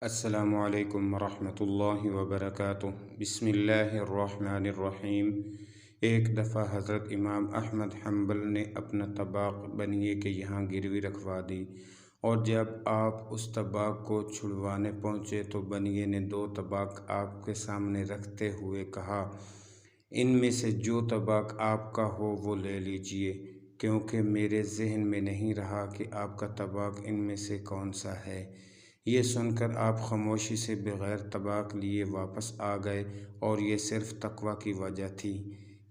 السلام علیکم ورحمۃ اللہ وبرکاتہ۔ بسم اللہ الرحمن الرحیم۔ ایک دفعہ حضرت امام احمد حنبل نے اپنا طباق بنیے کے یہاں گروی رکھوا دی، اور جب آپ اس طباق کو چھڑوانے پہنچے تو بنیے نے 2 طباق آپ کے سامنے رکھتے ہوئے کہا، ان میں سے جو طباق آپ کا ہو وہ لے لیجئے، کیونکہ میرے ذہن میں نہیں رہا کہ آپ کا طباق ان میں سے کون سا ہے۔ یہ سن کر آپ خاموشی سے بغیر طباق لیے واپس آ گئے، اور یہ صرف تقویٰ کی وجہ تھی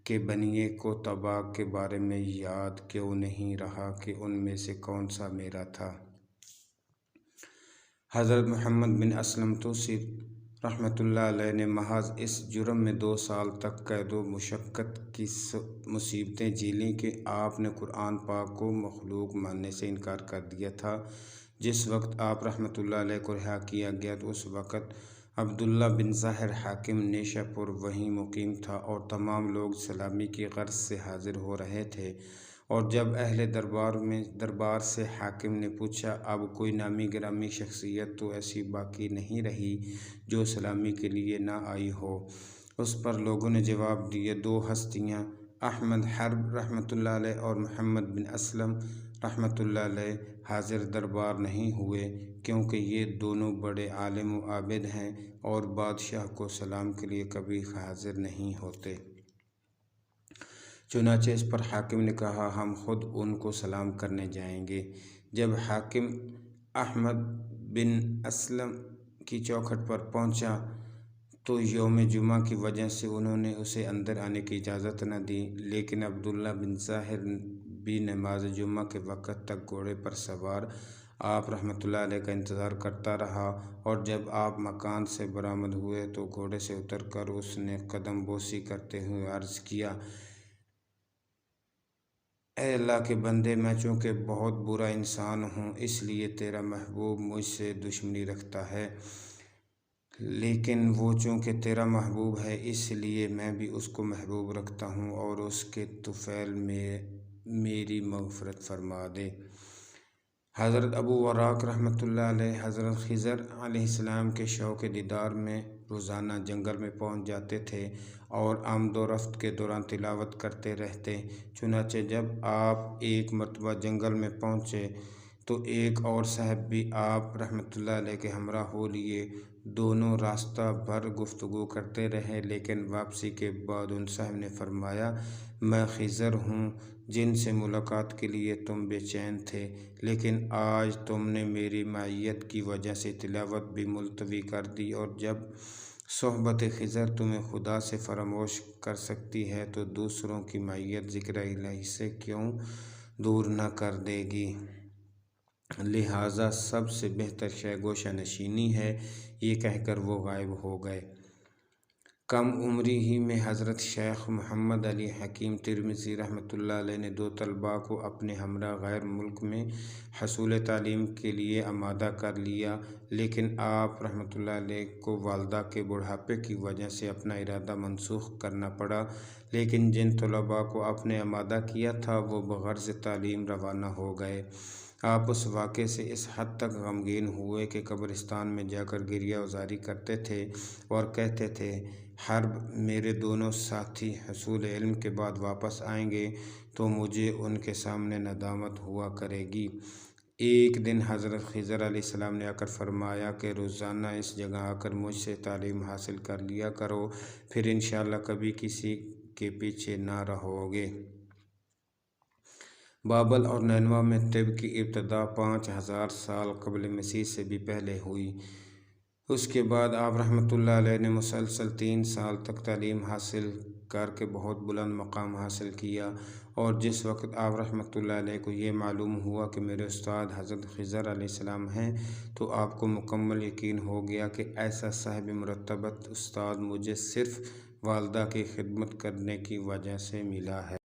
کہ بنیے کو طباق کے بارے میں یاد کیوں نہیں رہا کہ ان میں سے کون سا میرا تھا۔ حضرت محمد بن اسلم توسی رحمۃ اللہ علیہ نے محض اس جرم میں 2 سال تک قید و مشقت کی مصیبتیں جھیلیں کہ آپ نے قرآن پاک کو مخلوق ماننے سے انکار کر دیا تھا۔ جس وقت آپ رحمۃ اللہ علیہ کو رہا کیا گیا تو اس وقت عبداللہ بن ظاہر حاکم نیشا پور وہیں مقیم تھا، اور تمام لوگ سلامی کی غرض سے حاضر ہو رہے تھے۔ اور جب اہل دربار سے حاکم نے پوچھا، اب کوئی نامی گرامی شخصیت تو ایسی باقی نہیں رہی جو سلامی کے لیے نہ آئی ہو؟ اس پر لوگوں نے جواب دیے، 2 ہستیاں احمد حرب رحمۃ اللہ علیہ اور محمد بن اسلم رحمۃ اللہ علیہ حاضر دربار نہیں ہوئے، کیونکہ یہ دونوں بڑے عالم و عابد ہیں اور بادشاہ کو سلام کے لیے کبھی حاضر نہیں ہوتے۔ چنانچہ اس پر حاکم نے کہا، ہم خود ان کو سلام کرنے جائیں گے۔ جب حاکم احمد بن اسلم کی چوکھٹ پر پہنچا تو یوم جمعہ کی وجہ سے انہوں نے اسے اندر آنے کی اجازت نہ دی، لیکن عبداللہ بن ظاہر بھی نماز جمعہ کے وقت تک گھوڑے پر سوار آپ رحمۃ اللہ علیہ کا انتظار کرتا رہا، اور جب آپ مکان سے برآمد ہوئے تو گھوڑے سے اتر کر اس نے قدم بوسی کرتے ہوئے عرض کیا، اے اللہ کے بندے، میں چونکہ بہت برا انسان ہوں اس لیے تیرا محبوب مجھ سے دشمنی رکھتا ہے، لیکن وہ چونکہ تیرا محبوب ہے اس لیے میں بھی اس کو محبوب رکھتا ہوں، اور اس کے طفیل میں میری مغفرت فرما دے۔ حضرت ابو وراق رحمۃ اللہ علیہ حضرت خضر علیہ السلام کے شوق دیدار میں روزانہ جنگل میں پہنچ جاتے تھے اور آمد و رفت کے دوران تلاوت کرتے رہتے۔ چنانچہ جب آپ ایک مرتبہ جنگل میں پہنچے تو ایک اور صاحب بھی آپ رحمۃ اللہ علیہ کے ہمراہ ہو لیے۔ دونوں راستہ بھر گفتگو کرتے رہے، لیکن واپسی کے بعد ان صاحب نے فرمایا، میں خضر ہوں جن سے ملاقات کے لیے تم بے چین تھے، لیکن آج تم نے میری معیت کی وجہ سے تلاوت بھی ملتوی کر دی، اور جب صحبت خضر تمہیں خدا سے فراموش کر سکتی ہے تو دوسروں کی معیت ذکر الہی سے کیوں دور نہ کر دے گی؟ لہٰذا سب سے بہتر شے گوشہ نشینی ہے۔ یہ کہہ کر وہ غائب ہو گئے۔ کم عمری ہی میں حضرت شیخ محمد علی حکیم ترمذی رحمۃ اللہ علیہ نے 2 طلباء کو اپنے ہمراہ غیر ملک میں حصول تعلیم کے لیے آمادہ کر لیا، لیکن آپ رحمۃ اللہ علیہ کو والدہ کے بڑھاپے کی وجہ سے اپنا ارادہ منسوخ کرنا پڑا، لیکن جن طلباء کو آپ نے آمادہ کیا تھا وہ بغرض تعلیم روانہ ہو گئے۔ آپ اس واقعے سے اس حد تک غمگین ہوئے کہ قبرستان میں جا کر گریہ وزاری کرتے تھے اور کہتے تھے، حرب میرے دونوں ساتھی حصول علم کے بعد واپس آئیں گے تو مجھے ان کے سامنے ندامت ہوا کرے گی۔ ایک دن حضرت خضر علیہ السلام نے آ کر فرمایا کہ روزانہ اس جگہ آ کر مجھ سے تعلیم حاصل کر لیا کرو، پھر انشاءاللہ کبھی کسی کے پیچھے نہ رہو گے۔ بابل اور نینوا میں طب کی ابتدا 5000 سال قبل مسیح سے بھی پہلے ہوئی۔ اس کے بعد آپ رحمۃ اللہ علیہ نے مسلسل 3 سال تک تعلیم حاصل کر کے بہت بلند مقام حاصل کیا، اور جس وقت آپ رحمۃ اللہ علیہ کو یہ معلوم ہوا کہ میرے استاد حضرت خضر علیہ السلام ہیں تو آپ کو مکمل یقین ہو گیا کہ ایسا صاحب مرتبت استاد مجھے صرف والدہ کی خدمت کرنے کی وجہ سے ملا ہے۔